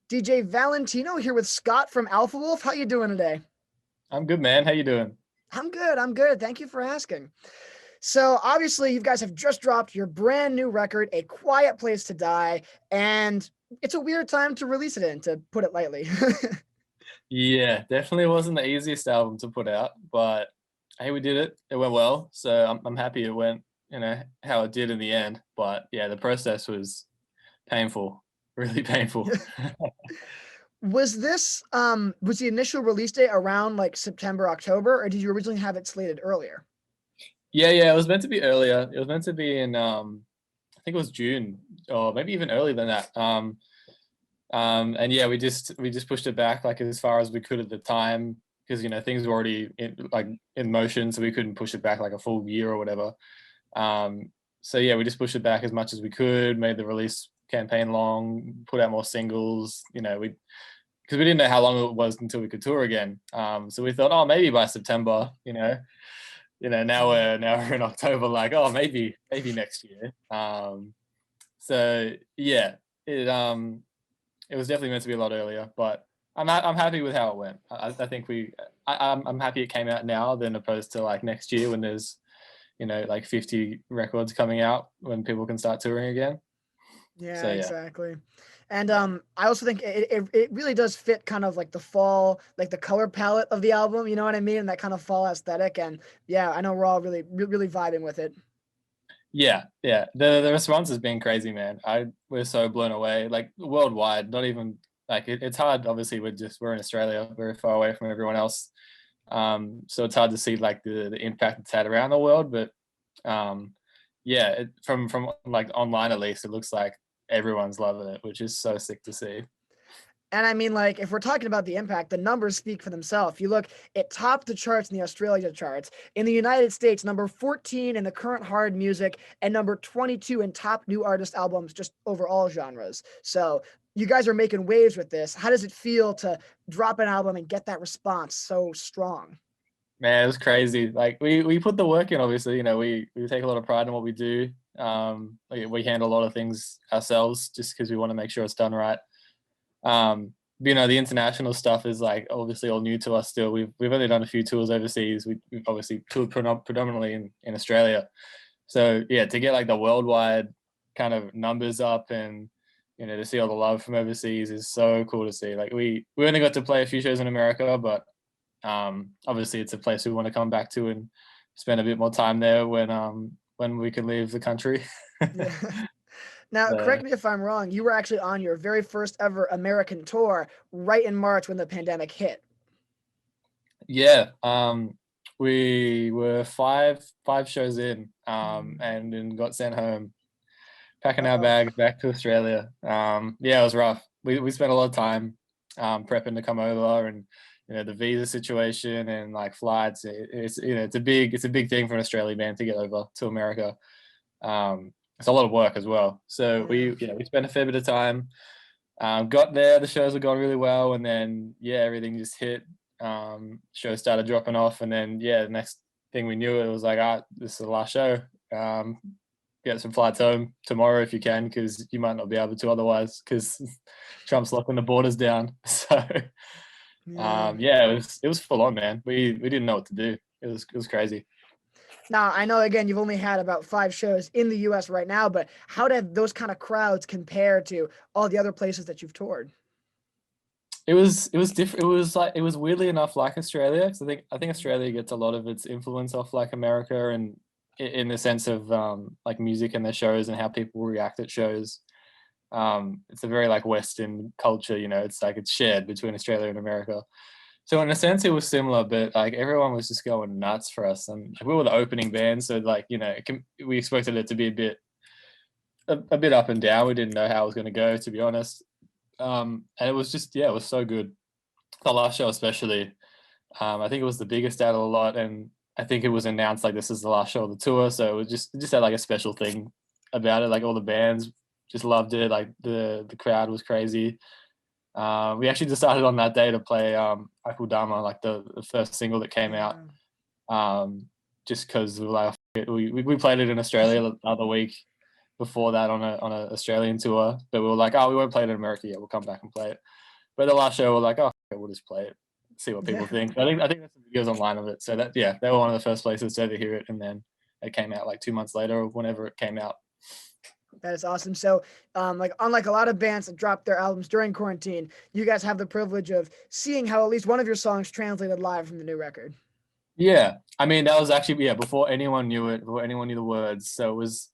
DJ Valentino here with Scott from Alpha Wolf. How you doing today? I'm good, man. How you doing? I'm good. I'm good. Thank you for asking. So obviously you guys have just dropped your brand new record, A Quiet Place to Die, and it's a weird time to release it in, to put it lightly. Yeah, definitely wasn't the easiest album to put out, but hey, we did it. It went well, so I'm happy it went, how it did in the end. But yeah, the process was painful, really painful. Was the initial release date around like September, October, or did you originally have it slated earlier? Yeah, it was meant to be earlier. It was meant to be in I think it was June or maybe even earlier than that. And yeah, we just pushed it back like as far as we could at the time because things were already in motion, so we couldn't push it back like a full year or whatever. So yeah, we just pushed it back as much as we could, made the release campaign long, put out more singles. We because we didn't know how long it was until we could tour again. So we thought, oh, maybe by September. Now we're in October. Like, oh, maybe next year. So yeah, it was definitely meant to be a lot earlier, but I'm happy with how it went. I think I'm happy it came out now than opposed to like next year when there's like 50 records coming out when people can start touring again. Yeah, So yeah, exactly. And yeah, I also think it really does fit kind of like the fall, like the color palette of the album, you know what I mean? And that kind of fall aesthetic. And yeah, I know we're all really vibing with it. yeah. The response has been crazy, man. We're so blown away, like worldwide. Not even like it's hard. Obviously, we're in Australia, very far away from everyone else. So it's hard to see like the impact it's had around the world, but um, yeah, from like online at least, it looks like everyone's loving it, which is so sick to see. And I mean, like, if we're talking about the impact, the numbers speak for themselves. If you look, it topped the charts in the Australia charts. In the United States, number 14 in the current hard music and number 22 in top new artist albums, just over all genres. So you guys are making waves with this. How does it feel to drop an album and get that response so strong? Man, it was crazy. Like we put the work in. Obviously, we take a lot of pride in what we do. We handle a lot of things ourselves just because we want to make sure it's done right. But, the international stuff is like obviously all new to us still. We've only done a few tours overseas. We've obviously toured predominantly in Australia. So yeah, to get like the worldwide kind of numbers up and to see all the love from overseas is so cool to see. Like we only got to play a few shows in America, but obviously it's a place we want to come back to and spend a bit more time there when we can leave the country. Yeah. Now, So, correct me if I'm wrong, you were actually on your very first ever American tour right in March when the pandemic hit. yeah, we were five shows in, and then got sent home, packing our Oh, bags back to Australia. Yeah, it was rough. We spent a lot of time prepping to come over, and the visa situation and like flights. It's a big thing for an Australian band to get over to America. It's a lot of work as well. So yeah. we spent a fair bit of time. Got there, the shows were going really well, and then yeah, everything just hit. Shows started dropping off, and then yeah, the next thing we knew, it was like, this is the last show. Um, get some flights home tomorrow if you can, because you might not be able to otherwise, because Trump's locking the borders down. So Yeah. yeah, it was full on, man. We didn't know what to do. It was crazy. Now, I know again you've only had about 5 shows in the US right now, but how did those kind of crowds compare to all the other places that you've toured? It was different. It was weirdly enough like Australia, because I think Australia gets a lot of its influence off like America, and in the sense of like music and their shows and how people react at shows. It's a very like Western culture, it's like it's shared between Australia and America. So in a sense, it was similar, but like everyone was just going nuts for us, and like, we were the opening band, so like we expected it to be a bit up and down. We didn't know how it was going to go, to be honest. And it was just, yeah, it was so good. The last show especially, I think it was the biggest out of the lot, and I think it was announced like this is the last show of the tour, so it just had like a special thing about it. Like all the bands just loved it. Like the crowd was crazy. We actually decided on that day to play Akudama, like the first single that came out, Yeah. just because we were like, we played it in Australia the other week, before that on a Australian tour, but we were like, oh, we won't play it in America yet. We'll come back and play it. But the last show, we're like, oh, okay, we'll just play it, see what people Yeah. think. I think there's some videos online of it. So that yeah, they were one of the first places to ever hear it, and then it came out like 2 months later or whenever it came out. That is awesome. So, like unlike a lot of bands that drop their albums during quarantine, you guys have the privilege of seeing how at least one of your songs translated live from the new record. Yeah, I mean that was actually before anyone knew it, before anyone knew the words. So it was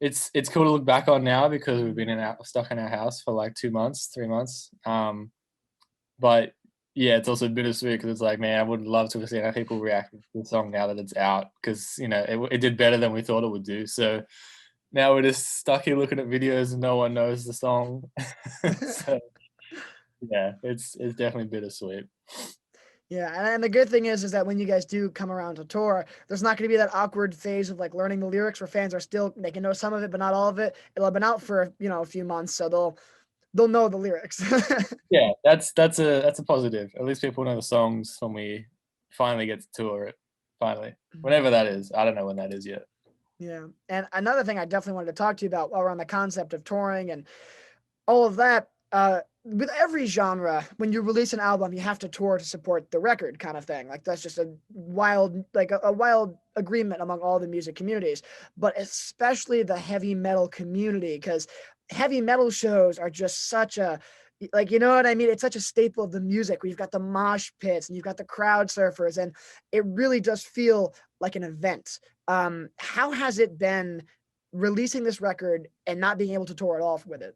it's cool to look back on now because we've been stuck in our house for like 2 months, 3 months. But yeah, it's also bittersweet because it's like, man, I would love to see how people react to the song now that it's out because it did better than we thought it would do. So now we're just stuck here looking at videos and no one knows the song. So yeah, it's definitely bittersweet. Yeah, and the good thing is that when you guys do come around to tour, there's not going to be that awkward phase of like learning the lyrics where fans are still they can know some of it but not all of it. It'll have been out for a few months, so they'll know the lyrics. Yeah, that's a positive. At least people know the songs when we finally get to tour it. Finally, whenever that is. I don't know when that is yet. Yeah, and another thing I definitely wanted to talk to you about while we're on the concept of touring and all of that. With every genre, when you release an album, you have to tour to support the record, kind of thing. Like that's just a wild, like a wild agreement among all the music communities, but especially the heavy metal community, because heavy metal shows are just such a like you know what I mean. It's such a staple of the music. Where you've got the mosh pits and you've got the crowd surfers, and it really does feel like an event. How has it been releasing this record and not being able to tour at all with it?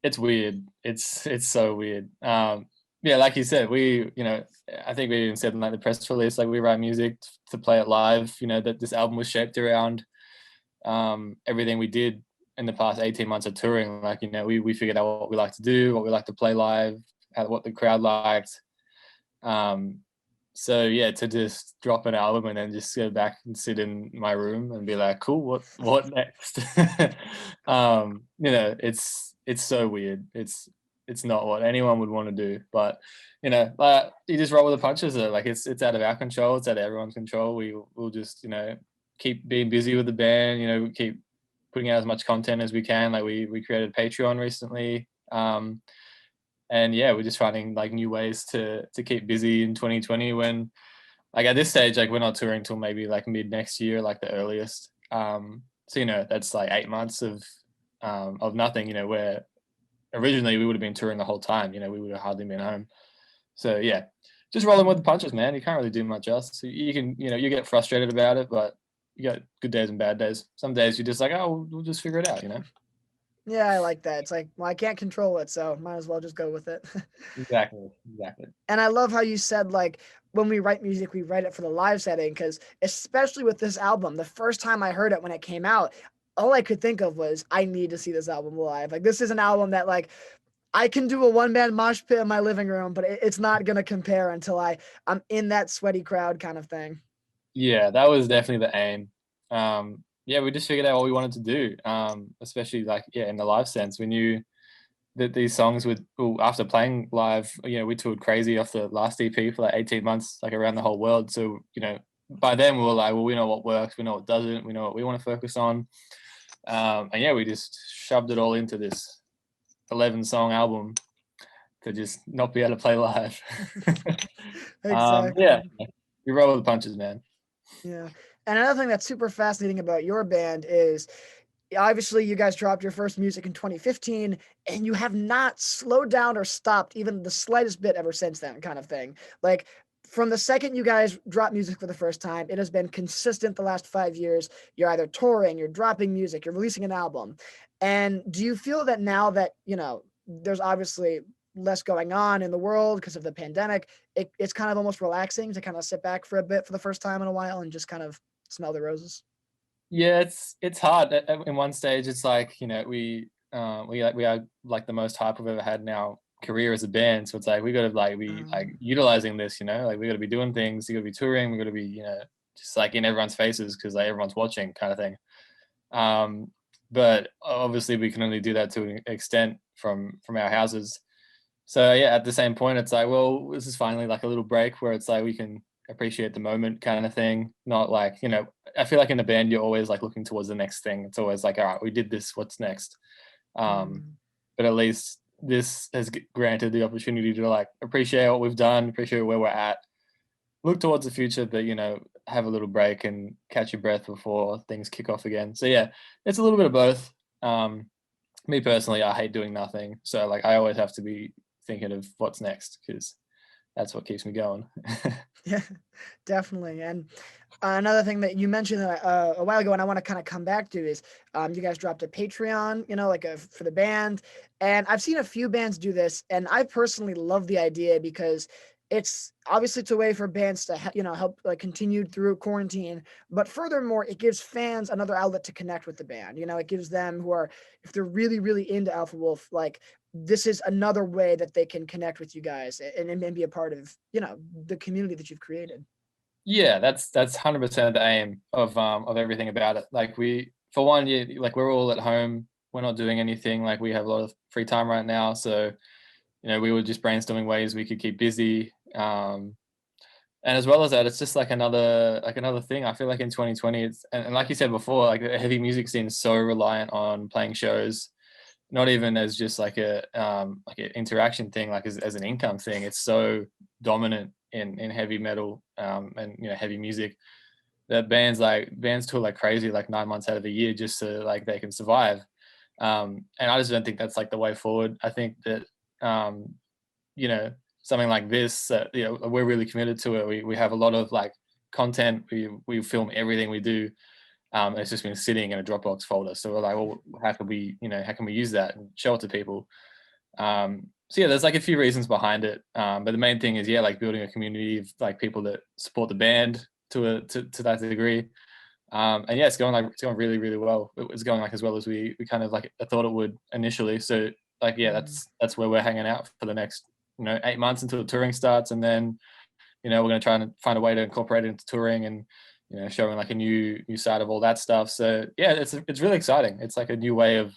It's weird. It's so weird. Yeah, like you said, I think we even said in like the press release, like we write music to play it live. That this album was shaped around everything we did in the past 18 months of touring. Like we figured out what we like to do, what we like to play live, what the crowd liked. So yeah, to just drop an album and then just go back and sit in my room and be like, cool, what next? It's so weird. It's not what anyone would want to do, but like you just roll with the punches. Like it's out of our control. It's out of everyone's control. We'll just keep being busy with the band. We keep putting out as much content as we can. Like we created Patreon recently. And yeah, we're just finding like new ways to keep busy in 2020 when like at this stage, like we're not touring till maybe like mid next year, like the earliest. So that's like 8 months of nothing, where originally we would have been touring the whole time, we would have hardly been home. So yeah, just rolling with the punches, man. You can't really do much else. So you can, you get frustrated about it, but you got good days and bad days. Some days you're just like, oh, we'll just figure it out, Yeah, I like that. It's like, well, I can't control it, so might as well just go with it. Exactly. And I love how you said, like, when we write music, we write it for the live setting, because especially with this album, the first time I heard it when it came out, all I could think of was, I need to see this album live. Like, this is an album that, like, I can do a one-man mosh pit in my living room, but it's not going to compare until I'm in that sweaty crowd kind of thing. Yeah, that was definitely the aim. Yeah, we just figured out what we wanted to do, especially like, yeah, in the live sense. We knew that these songs after playing live, we toured crazy off the last EP for like 18 months, like around the whole world. So, by then we were like, well, we know what works, we know what doesn't, we know what we want to focus on. And yeah, we just shoved it all into this 11-song album to just not be able to play live. Exactly. Yeah, we roll with the punches, man. Yeah. And another thing that's super fascinating about your band is obviously you guys dropped your first music in 2015 and you have not slowed down or stopped even the slightest bit ever since then, kind of thing. Like from the second you guys dropped music for the first time, it has been consistent the last 5 years. You're either touring, you're dropping music, you're releasing an album. And do you feel that now that, there's obviously less going on in the world because of the pandemic, it's kind of almost relaxing to kind of sit back for a bit for the first time in a while and just kind of smell the roses? Yeah, it's hard. In one stage, it's like we are like the most hype we've ever had in our career as a band. So it's like we got to like be like utilizing this. Like we got to be doing things. You got to be touring. We got to be just like in everyone's faces because like everyone's watching, kind of thing. But obviously we can only do that to an extent from our houses. So yeah, at the same point, it's like, well, this is finally like a little break where it's like we can appreciate the moment kind of thing. Not like, I feel like in a band you're always like looking towards the next thing. It's always like, all right, we did this, what's next? Mm. But at least this has granted the opportunity to like appreciate what we've done, appreciate where we're at, look towards the future, but have a little break and catch your breath before things kick off again. So yeah, it's a little bit of both. Me personally, I hate doing nothing, so like I always have to be thinking of what's next because that's what keeps me going. Yeah, definitely. And another thing that you mentioned a while ago, and I want to kind of come back to is you guys dropped a Patreon, like for the band. And I've seen a few bands do this, and I personally love the idea because it's a way for bands to help like continue through quarantine, but furthermore it gives fans another outlet to connect with the band. It gives them, who are, if they're really really into Alpha Wolf, like this is another way that they can connect with you guys and be a part of the community that you've created. Yeah, that's 100% the aim of everything about it. Like we, for one, yeah, like we're all at home, we're not doing anything. Like we have a lot of free time right now, so we were just brainstorming ways we could keep busy. And as well as that, it's just like another thing. I feel like in 2020, and like you said before, like the heavy music scene is so reliant on playing shows, not even as just like an interaction thing, like as an income thing. It's so dominant in heavy metal and heavy music that bands tour like crazy, like 9 months out of the year just so like they can survive. And I just don't think that's like the way forward. I think that um, you know something like this, we're really committed to it. We have a lot of like content. We film everything we do. It's just been sitting in a Dropbox folder. So we're like, well, how can we use that and show it to people? So yeah, there's like a few reasons behind it. But the main thing is, yeah, like building a community of like people that support the band to that degree. And yeah, it's going really, really well. It's going like as well as we kind of like I thought it would initially. So like, yeah, Mm. that's where we're hanging out for the next, 8 months until the touring starts. And then, we're going to try and find a way to incorporate it into touring and, showing like a new side of all that stuff. So yeah, it's really exciting. It's like a new way of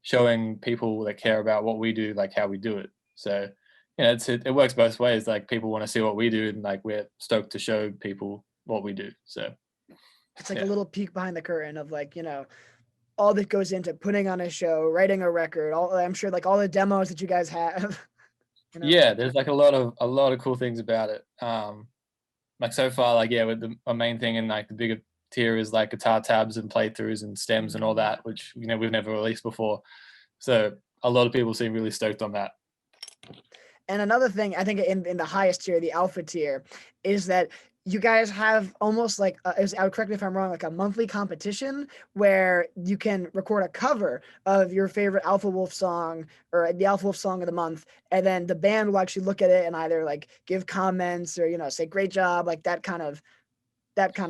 showing people that care about what we do, like how we do it. So, it works both ways. Like people want to see what we do, and like we're stoked to show people what we do. So It's like a yeah, little peek behind the curtain of like all that goes into putting on a show, writing a record, all, I'm sure, like all the demos that you guys have. you know yeah. There's like a lot of cool things about it. Like so far, like yeah, with the main thing and like the bigger tier is like guitar tabs and playthroughs and stems and all Mm. that, which we've never released before. So a lot of people seem really stoked on that. And another thing, I think in the highest tier, the alpha tier, is that you guys have almost like, I would, correct me if I'm wrong, like a monthly competition where you can record a cover of your favorite Alpha Wolf song or the Alpha Wolf song of the month, and then the band will actually look at it and either like give comments or say great job, like that kind of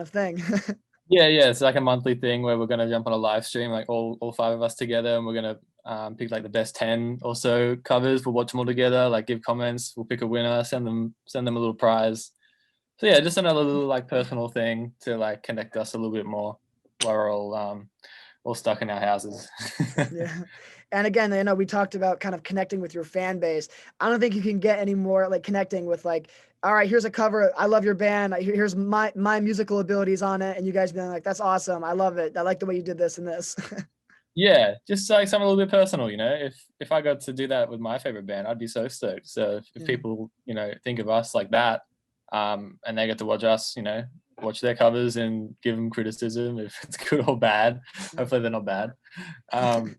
thing. Yeah, yeah. It's like a monthly thing where we're gonna jump on a live stream, like all five of us together, and we're gonna pick like the best 10 or so covers. We'll watch them all together, like give comments. We'll pick a winner, send them a little prize. So yeah, just another little like personal thing to like connect us a little bit more while we're all stuck in our houses. Yeah. And again, we talked about kind of connecting with your fan base. I don't think you can get any more like connecting with like, all right, here's a cover. I love your band. Here's my musical abilities on it. And you guys being like, that's awesome. I love it. I like the way you did this and this. Yeah, just like something a little bit personal, If I got to do that with my favorite band, I'd be so stoked. So if Yeah. people, think of us like that, and they get to watch us, watch their covers and give them criticism if it's good or bad. Hopefully they're not bad. Um,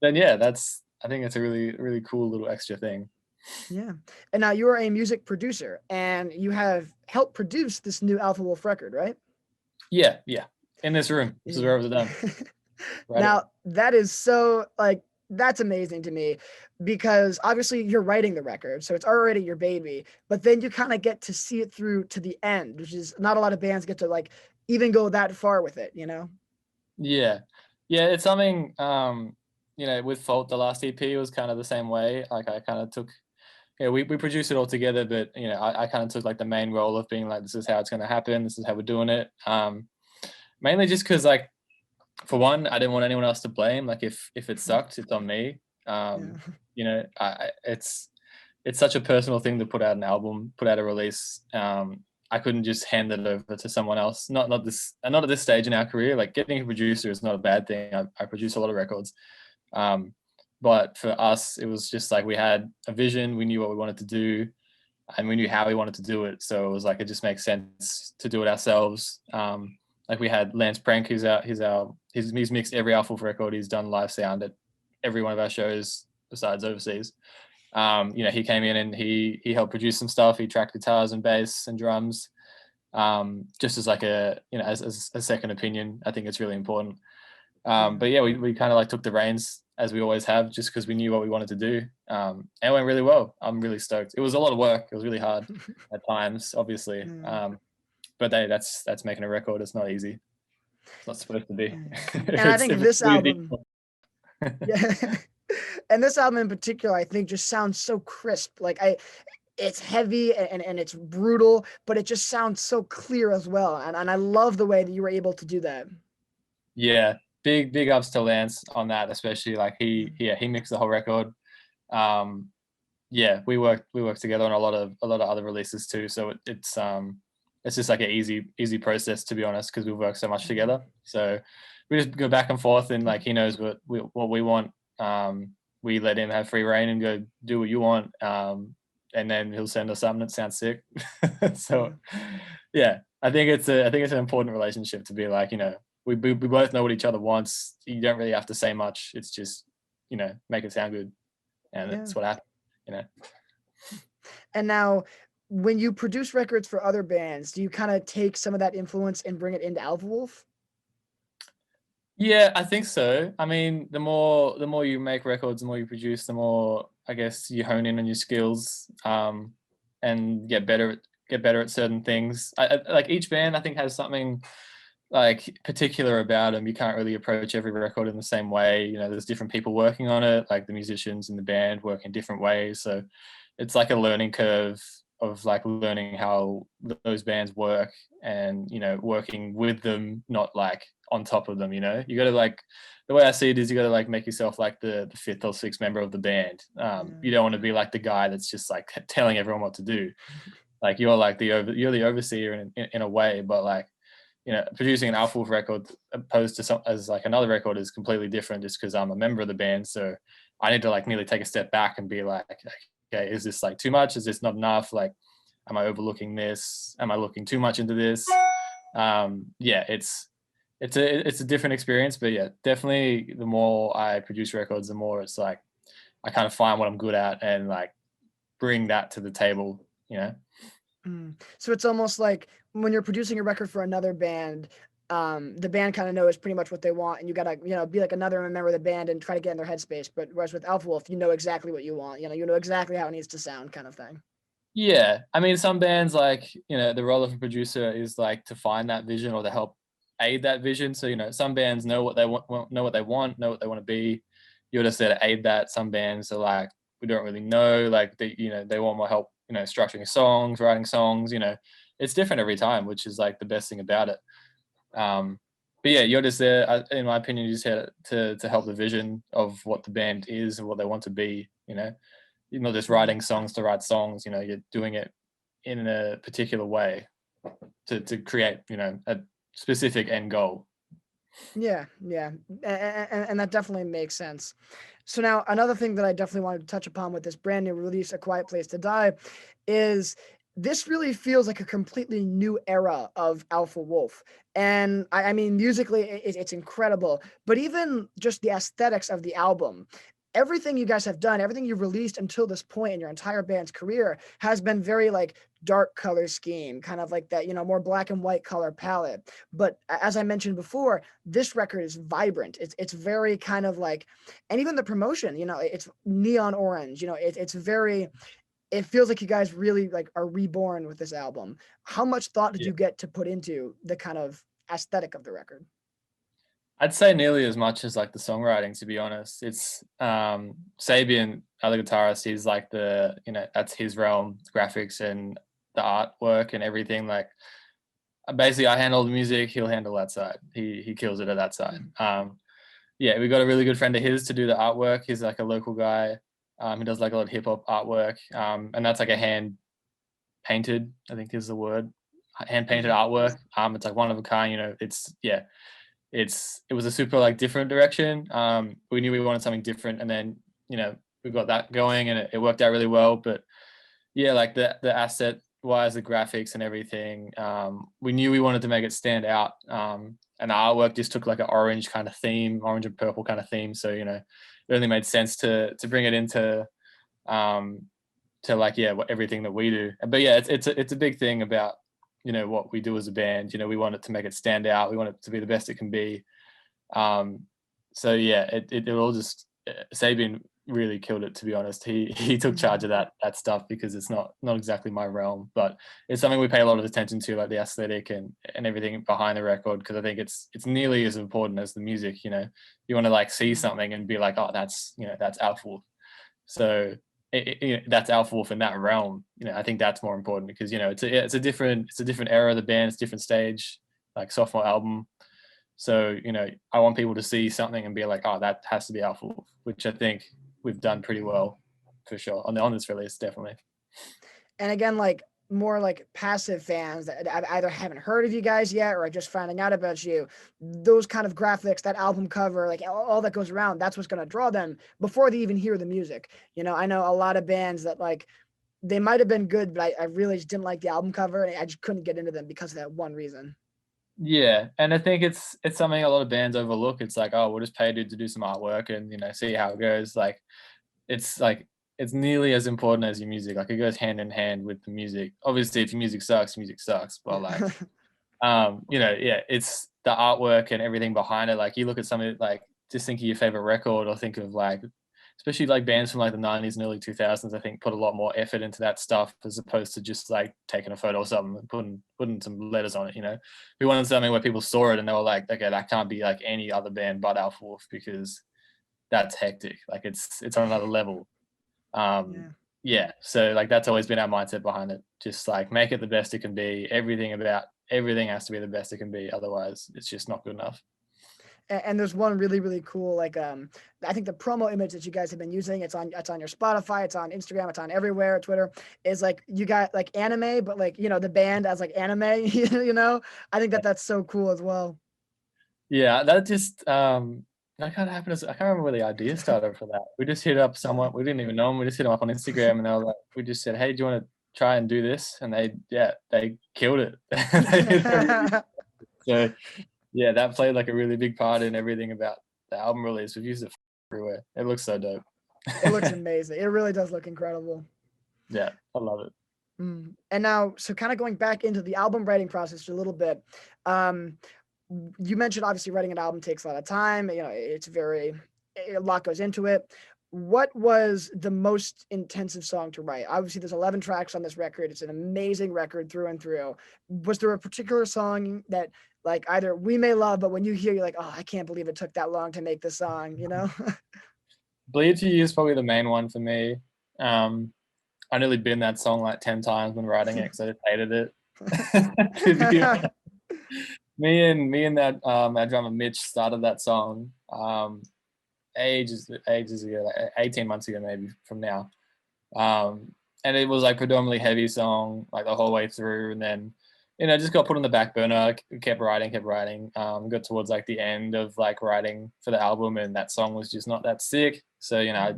then yeah, I think it's a really, really cool little extra thing. Yeah. And now you're a music producer and you have helped produce this new Alpha Wolf record, right? Yeah, yeah. In this room, this is Yeah. where it was done. Right. Now, that is so like that's amazing to me because obviously you're writing the record, so it's already your baby, but then you kind of get to see it through to the end, which is not a lot of bands get to like even go that far with it. Yeah. Yeah, it's something with Fault, the last EP was kind of the same way. Like I kind of took we produced it all together, but I kind of took like the main role of being like, this is how it's gonna happen, this is how we're doing it. Mainly just because like for one, I didn't want anyone else to blame. Like if it sucked, it's on me. Yeah. It's such a personal thing to put out an album, put out a release. I couldn't just hand it over to someone else. Not at this stage in our career. Like getting a producer is not a bad thing. I produce a lot of records, um, but for us, it was just like we had a vision. We knew what we wanted to do, and we knew how we wanted to do it. So it was like it just makes sense to do it ourselves. Like we had Lance Prank, he's mixed every Alpha record. He's done live sound at every one of our shows besides overseas. He came in and he helped produce some stuff. He tracked guitars and bass and drums, just as like as a second opinion. I think it's really important. But yeah, we kind of like took the reins as we always have, just because we knew what we wanted to do, and it went really well. I'm really stoked. It was a lot of work. It was really hard at times, obviously. But that's making a record. It's not easy. It's not supposed to be. And I think this album, yeah, and this album in particular, I think just sounds so crisp. Like it's heavy and it's brutal, but it just sounds so clear as well. And I love the way that you were able to do that. Yeah, big ups to Lance on that, especially. Like he mixed the whole record. Yeah, we worked together on a lot of other releases too. So it's just like an easy process, to be honest, because we've worked so much together. So we just go back and forth, and like he knows what we want. We let him have free reign and go do what you want, and then he'll send us something that sounds sick. So yeah, I think it's an important relationship to be like, we both know what each other wants. You don't really have to say much. It's just, make it sound good, and that's what happened. And now, when you produce records for other bands, do you kind of take some of that influence and bring it into Alpha Wolf? Yeah, I think so. I mean, the more you make records, the more you produce, the more I guess you hone in on your skills, and get better at certain things. Like each band, I think, has something like particular about them. You can't really approach every record in the same way. There's different people working on it. Like the musicians in the band work in different ways. So it's like a learning curve of like learning how those bands work, and working with them, not like on top of them. You got to like, the way I see it is, you got to like make yourself like the fifth or sixth member of the band. You don't want to be like the guy that's just like telling everyone what to do. Like you're like you're the overseer in a way, but like, producing an Alpha Wolf record opposed to as like another record is completely different, just because I'm a member of the band. So I need to like merely take a step back and be like, okay, is this like too much? Is this not enough? Like, am I overlooking this? Am I looking too much into this? Yeah, it's a different experience, but yeah, definitely the more I produce records, the more it's like I kind of find what I'm good at and like bring that to the table. So it's almost like when you're producing a record for another band, the band kind of knows pretty much what they want, and you gotta, be like another member of the band and try to get in their headspace. But whereas with Alpha Wolf, you know exactly what you want. You know exactly how it needs to sound, kind of thing. Yeah, I mean, some bands, like, the role of a producer is like to find that vision or to help aid that vision. So, some bands know what they want, know what they want to be. You're just there to aid that. Some bands are like, we don't really know, like they want more help, structuring songs, writing songs. It's different every time, which is like the best thing about it. But yeah, you're just there, in my opinion, you're just here to help the vision of what the band is and what they want to be. You're not just writing songs to write songs. You're doing it in a particular way to create, a specific end goal. Yeah, and that definitely makes sense. So now another thing that I definitely wanted to touch upon with this brand new release, A Quiet Place to Die, is this really feels like a completely new era of Alpha Wolf. And I mean, musically, it's incredible, but even just the aesthetics of the album, everything you guys have done, everything you've released until this point in your entire band's career has been very like dark color scheme, kind of like that, more black and white color palette. But as I mentioned before, this record is vibrant. It's very kind of like, and even the promotion, it's neon orange. It's very. It feels like you guys really like are reborn with this album. How much thought did Yeah. you get to put into the kind of aesthetic of the record? I'd say nearly as much as like the songwriting, to be honest. It's Sabian, other guitarist, he's like that's his realm, graphics and the artwork and everything. Like basically I handle the music, he'll handle that side. He kills it at that side. Yeah, we got a really good friend of his to do the artwork. He's like a local guy. He does like a lot of hip hop artwork. And that's like a hand painted, I think is the word. hand painted artwork. It's like one of a kind, you know. It was a super like different direction. We knew we wanted something different, and then you know we got that going, and it worked out really well. But yeah, like the asset wise, the graphics and everything, we knew we wanted to make it stand out. And the artwork just took like an orange kind of theme, orange and purple kind of theme. So you know, it only made sense to bring it into to like everything that we do. But yeah, it's a big thing about you know what we do as a band. You know, we want it to make it stand out. We want it to be the best it can be. So yeah, it all just Sabian really killed it, to be honest. He took charge of that stuff because it's not exactly my realm, but it's something we pay a lot of attention to, like the aesthetic and everything behind the record, because I think it's nearly as important as the music. You know, you want to like see something and be like, oh, that's that's Alpha Wolf. So that's Alpha Wolf in that realm. You know, I think that's more important because you know it's a different era of the band, it's a different stage, like sophomore album. So, you know, I want people to see something and be like, oh, that has to be Alpha Wolf, which I think we've done pretty well for sure on this release, definitely. And again, like more like passive fans that either haven't heard of you guys yet or are just finding out about you, those kind of graphics, that album cover, like all that goes around, that's what's going to draw them before they even hear the music. You know, I know a lot of bands that like they might have been good, but I really just didn't like the album cover and I just couldn't get into them because of that one reason. Yeah, and I think it's something a lot of bands overlook. It's like, oh, we'll just pay a dude to do some artwork and you know see how it goes. Like it's nearly as important as your music. Like it goes hand in hand with the music. Obviously, if your music sucks, music sucks. But like, you know, yeah, it's the artwork and everything behind it. Like you look at something like just think of your favorite record, or think of like, especially like bands from like the 90s and early 2000s. I think put a lot more effort into that stuff as opposed to just like taking a photo or something and putting some letters on it. You know, we wanted something where people saw it and they were like, okay, that can't be like any other band but Alpha Wolf because that's hectic. Like it's on another level. Yeah. Yeah, so like that's always been our mindset behind it. Just like make it the best it can be. Everything has to be the best it can be. Otherwise, it's just not good enough. And there's one really really cool like I think the promo image that you guys have been using, it's on your Spotify, it's on Instagram, it's on everywhere, Twitter, is like you got like anime but like you know the band as like anime. You know, I think that that's so cool as well. Yeah, that just that kind of happened. I can't remember where the idea started for that. We just hit up someone we didn't even know them. We just hit them up on Instagram, and they were like, we just said, "Hey, do you want to try and do this?" And they killed it. So yeah, that played like a really big part in everything about the album release. We've used it everywhere. It looks so dope. It looks amazing. It really does look incredible. Yeah, I love it. And now, so kind of going back into the album writing process a little bit, um, you mentioned obviously writing an album takes a lot of time. You know, a lot goes into it. What was the most intensive song to write? Obviously, there's 11 tracks on this record. It's an amazing record through and through. Was there a particular song that, like, either we may love, but when you hear, you're like, oh, I can't believe it took that long to make this song, you know? Bleed to You is probably the main one for me. I nearly binned that song like 10 times when writing it because I just hated it. me and that our drummer Mitch started that song ages ago, like 18 months ago maybe from now. And it was like predominantly heavy song like the whole way through, and then you know just got put on the back burner, kept writing. Got towards like the end of like writing for the album, and that song was just not that sick, so you know I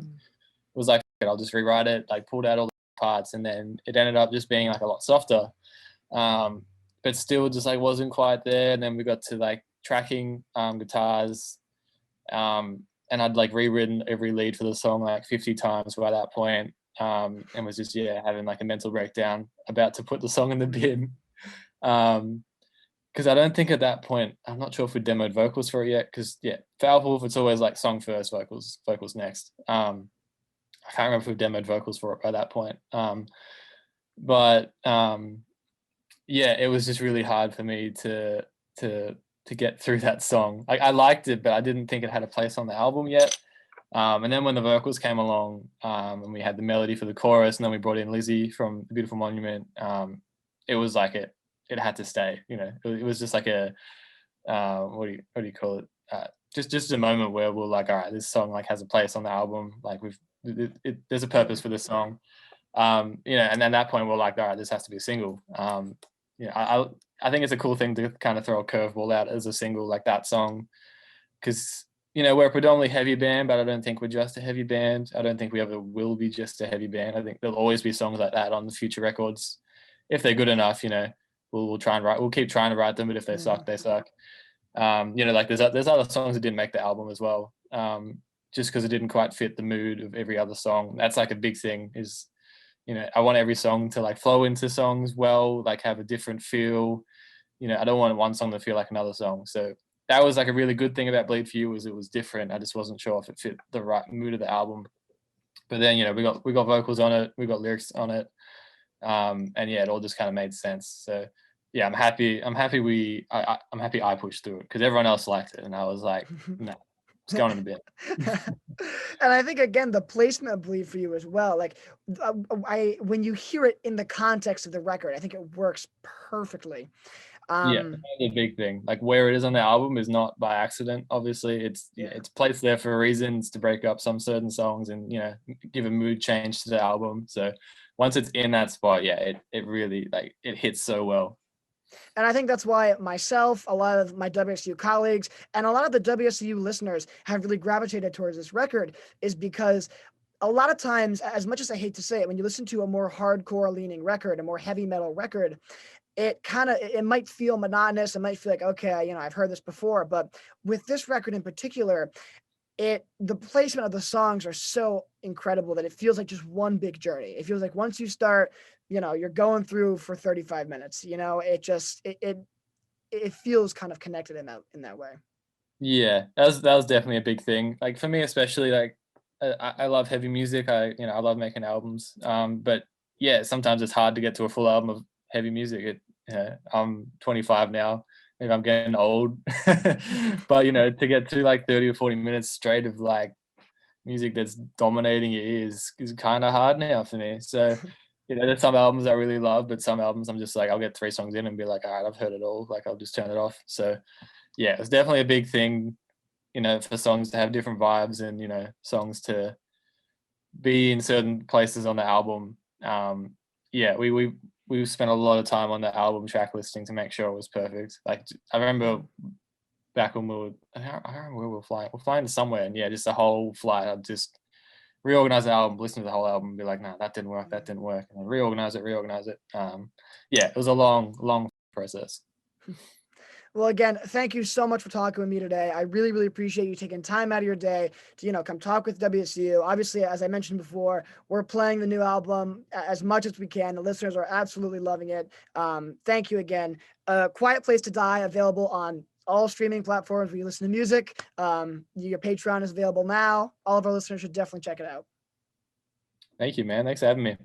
was like, I'll just rewrite it, like pulled out all the parts, and then it ended up just being like a lot softer, but still just like wasn't quite there. And then we got to like tracking guitars, and I'd like rewritten every lead for the song like 50 times by that point, and was just having like a mental breakdown about to put the song in the bin, because I don't think at that point, I'm not sure if we demoed vocals for it yet, because for Alpha Wolf it's always like song first, vocals next. I can't remember if we've demoed vocals for it by that point, but it was just really hard for me to get through that song. Like I liked it, but I didn't think it had a place on the album yet. And then when the vocals came along, and we had the melody for the chorus, and then we brought in Lizzie from The Beautiful Monument, it was like it had to stay. You know, it was just like a what do you call it? Just a moment where we're like, all right, this song like has a place on the album. Like there's a purpose for this song. You know, and then at that point we're like, all right, this has to be a single. yeah, I think it's a cool thing to kind of throw a curveball out as a single like that song, because we're a predominantly heavy band, but I don't think we're just a heavy band. I don't think we ever will be just a heavy band. I think there'll always be songs like that on the future records if they're good enough. We'll try and write. We'll keep trying to write them, but if they suck, they suck. Like there's other songs that didn't make the album as well, just because it didn't quite fit the mood of every other song. That's like a big thing. Is I want every song to like flow into songs well, like have a different feel. I don't want one song to feel like another song. So that was like a really good thing about Bleed for You, was it was different. I just wasn't sure if it fit the right mood of the album. But then we got vocals on it, we got lyrics on it, and yeah, it all just kind of made sense. So yeah, I'm happy. I'm happy I pushed through it because everyone else liked it, and I was like, no, it's going in a bit. And I think again the placement of Bleed for You as well. Like I when you hear it in the context of the record, I think it works perfectly. Yeah, Um, that's the big thing. Like where it is on the album is not by accident. Obviously, it's yeah. it's placed there for a reason. It's to break up some certain songs and give a mood change to the album. So once it's in that spot, yeah, it really like it hits so well. And I think that's why myself, a lot of my WSU colleagues, and a lot of the WSU listeners have really gravitated towards this record, is because a lot of times, as much as I hate to say it, when you listen to a more hardcore leaning record, a more heavy metal record, it might feel monotonous. It might feel like, okay, I've heard this before. But with this record in particular, the placement of the songs are so incredible that it feels like just one big journey. It feels like once you start, you're going through for 35 minutes. It feels kind of connected in that way. Yeah, that was definitely a big thing. Like for me, especially, like I love heavy music. I love making albums. But yeah, sometimes it's hard to get to a full album of heavy music. I'm 25 now. Maybe I'm getting old, but to get to like 30 or 40 minutes straight of like music that's dominating your ears is kind of hard now for me. So there's some albums I really love, but some albums I'm just like I'll get 3 songs in and be like, all right, I've heard it all. Like I'll just turn it off. So yeah, it's definitely a big thing, for songs to have different vibes and, songs to be in certain places on the album. Yeah, we spent a lot of time on the album track listing to make sure it was perfect. Like I remember back when I don't remember where we were flying. We're flying to somewhere, and yeah, just the whole flight, I'd just reorganize the album, listen to the whole album, and be like, no, that didn't work, that didn't work, and then reorganize it. Yeah, it was a long, long process. Well, again, thank you so much for talking with me today. I really, really appreciate you taking time out of your day to, come talk with WSU. Obviously, as I mentioned before, we're playing the new album as much as we can. The listeners are absolutely loving it. Thank you again. Quiet Place to Die, available on all streaming platforms where you listen to music. Your Patreon is available now. All of our listeners should definitely check it out. Thank you, man. Thanks for having me.